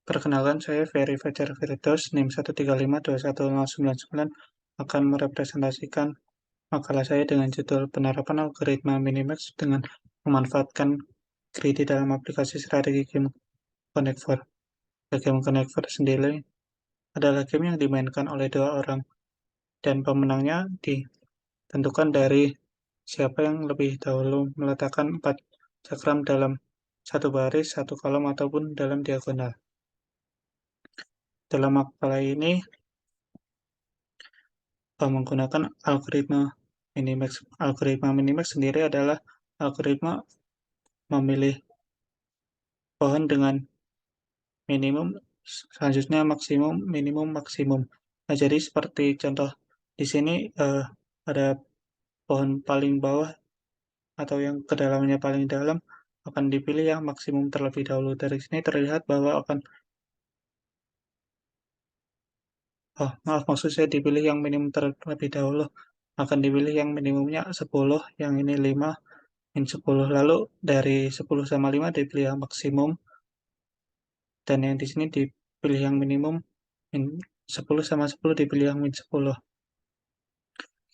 Perkenalkan, saya Ferry Fajar Firdaus, NIM 1352199 akan merepresentasikan makalah saya dengan judul Penerapan Algoritma Minimax dengan memanfaatkan greedy dalam aplikasi strategi Game Connector. Game Connector sendiri adalah game yang dimainkan oleh dua orang, dan pemenangnya ditentukan dari siapa yang lebih dahulu meletakkan 4 cakram dalam satu baris, satu kolom, ataupun dalam diagonal. Dalam makalah ini, menggunakan algoritma Minimax. Algoritma Minimax sendiri adalah algoritma memilih pohon dengan minimum, selanjutnya maksimum, minimum, maksimum. Nah, jadi seperti contoh di sini ada pohon paling bawah atau yang kedalamannya paling dalam akan dipilih yang maksimum terlebih dahulu. Dari sini terlihat bahwa maksud saya dipilih yang minimum terlebih dahulu. Akan dipilih yang minimumnya 10, yang ini 5, min 10. Lalu dari 10 sama 5 dipilih yang maksimum, dan yang di sini dipilih yang minimum, min 10 sama 10 dipilih yang min 10.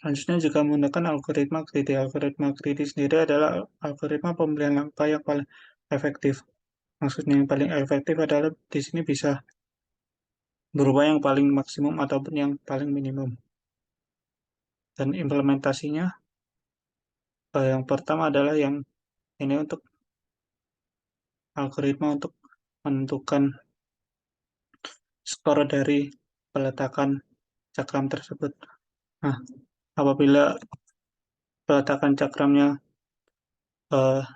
Selanjutnya juga menggunakan algoritma greedy. Algoritma greedy sendiri adalah algoritma pembelian langkah yang paling efektif. Maksudnya yang paling efektif adalah di sini bisa berubah yang paling maksimum ataupun yang paling minimum. Dan implementasinya, yang pertama adalah yang ini untuk algoritma untuk menentukan skor dari peletakan cakram tersebut. Nah, apabila peletakan cakramnya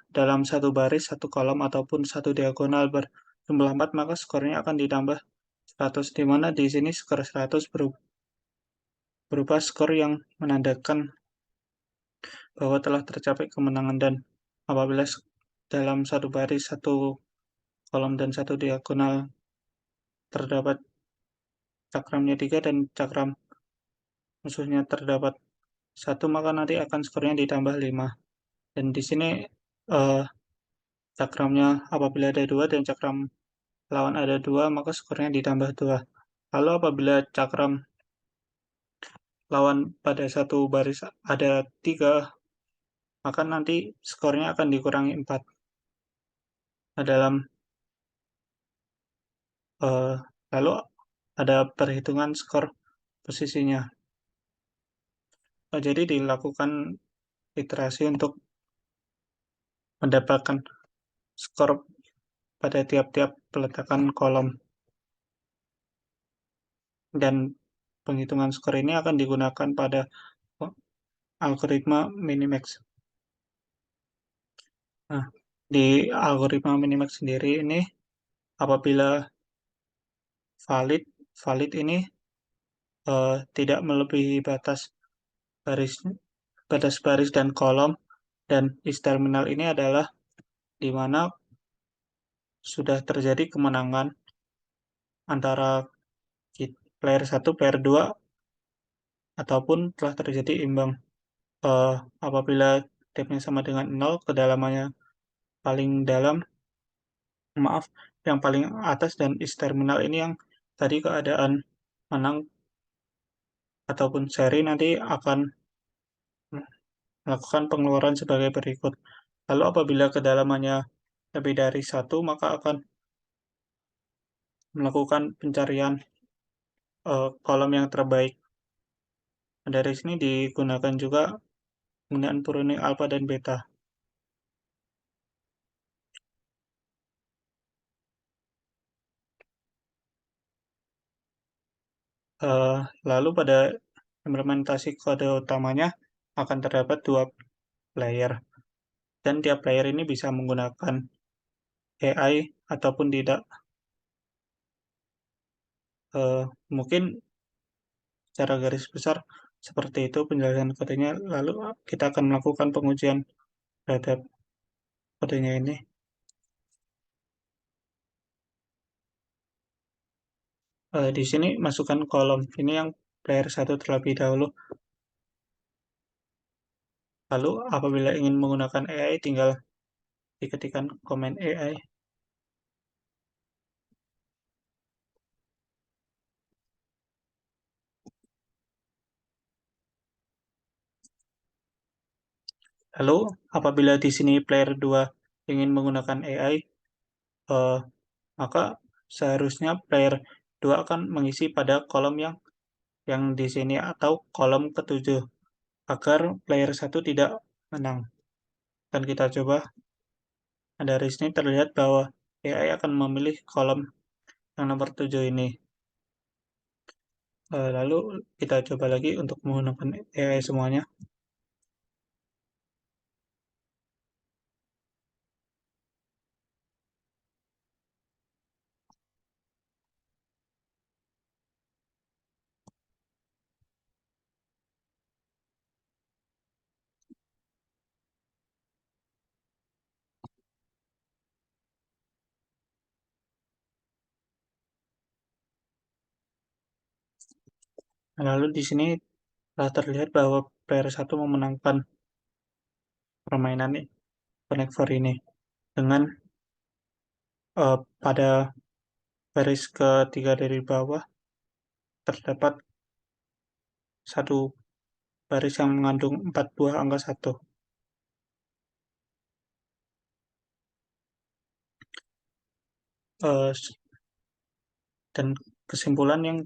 dalam satu baris, satu kolom, ataupun satu diagonal berjumlah 4, maka skornya akan ditambah 100, di mana di sini skor 100 berupa skor yang menandakan bahwa telah tercapai kemenangan, dan apabila dalam satu baris, satu kolom, dan satu diagonal terdapat cakramnya 3 dan cakram musuhnya terdapat 1, maka nanti akan skornya ditambah 5. Dan di sini eh, cakramnya apabila ada 2 dan cakram lawan ada 2, maka skornya ditambah 2. Lalu apabila cakram lawan pada satu baris ada 3, maka nanti skornya akan dikurangi 4. Nah, eh, lalu ada perhitungan skor posisinya. Jadi dilakukan iterasi untuk mendapatkan skor pada tiap-tiap peletakan kolom, dan penghitungan skor ini akan digunakan pada algoritma Minimax. Nah, di algoritma Minimax sendiri ini, apabila valid, valid ini tidak melebihi baris batas baris dan kolom, dan is terminal ini adalah di mana sudah terjadi kemenangan antara player 1, player 2, ataupun telah terjadi imbang. Eh, Apabila depth-nya sama dengan 0, kedalamannya paling dalam, maaf, yang paling atas, dan is terminal ini yang tadi keadaan menang ataupun seri nanti akan melakukan pengeluaran sebagai berikut. Lalu apabila kedalamannya lebih dari 1, maka akan melakukan pencarian kolom yang terbaik. Dari sini digunakan juga penggunaan pruning alpha dan beta. Eh, Lalu pada implementasi kode utamanya akan terdapat 2 player, dan tiap player ini bisa menggunakan AI ataupun tidak. Mungkin secara garis besar seperti itu penjelasan kodenya. Lalu kita akan melakukan pengujian terhadap kodenya ini. Di sini masukkan kolom. Ini yang player 1 terlebih dahulu. Lalu apabila ingin menggunakan AI, tinggal diketikkan komen AI. Lalu, apabila di sini player 2 ingin menggunakan AI, eh, maka seharusnya player 2 akan mengisi pada kolom yang di sini atau kolom ketujuh agar player satu tidak menang. Dan kita coba, dari sini terlihat bahwa AI akan memilih kolom yang nomor 7 ini. Lalu kita coba lagi untuk menggunakan AI semuanya. Lalu di sini telah terlihat bahwa player satu memenangkan permainan Connect Four ini dengan pada baris ketiga dari bawah terdapat satu baris yang mengandung 4 buah angka satu. Eh, dan kesimpulan yang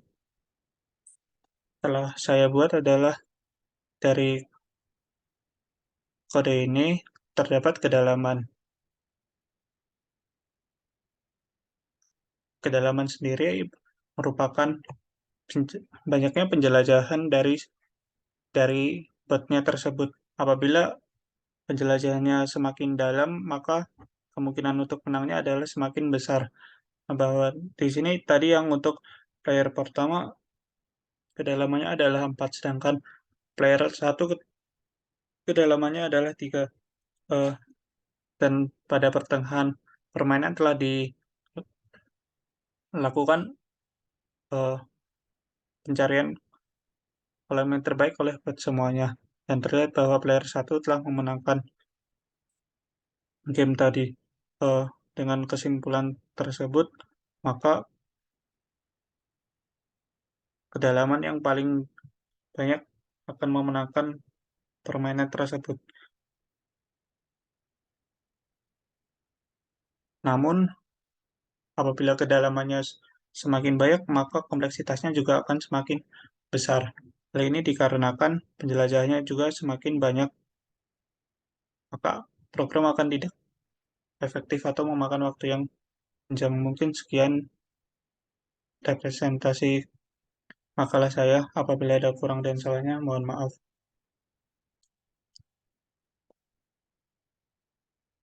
telah saya buat adalah dari kode ini terdapat kedalaman. Kedalaman sendiri merupakan banyaknya penjelajahan dari botnya tersebut. Apabila penjelajahannya semakin dalam, maka kemungkinan untuk menangnya adalah semakin besar. Nah, bahwa di sini tadi yang untuk player pertama kedalamannya adalah 4, sedangkan player satu kedalamannya adalah 3. Eh, dan pada pertengahan permainan telah dilakukan eh, pencarian elemen terbaik oleh bot semuanya. Dan terlihat bahwa player satu telah memenangkan game tadi. Eh, dengan kesimpulan tersebut, maka kedalaman yang paling banyak akan memenangkan permainan tersebut. Namun, apabila kedalamannya semakin banyak, maka kompleksitasnya juga akan semakin besar. Hal ini dikarenakan penjelajahannya juga semakin banyak, maka program akan tidak efektif atau memakan waktu yang panjang. Mungkin sekian representasi makalah saya. Apabila ada kurang dan salahnya, mohon maaf.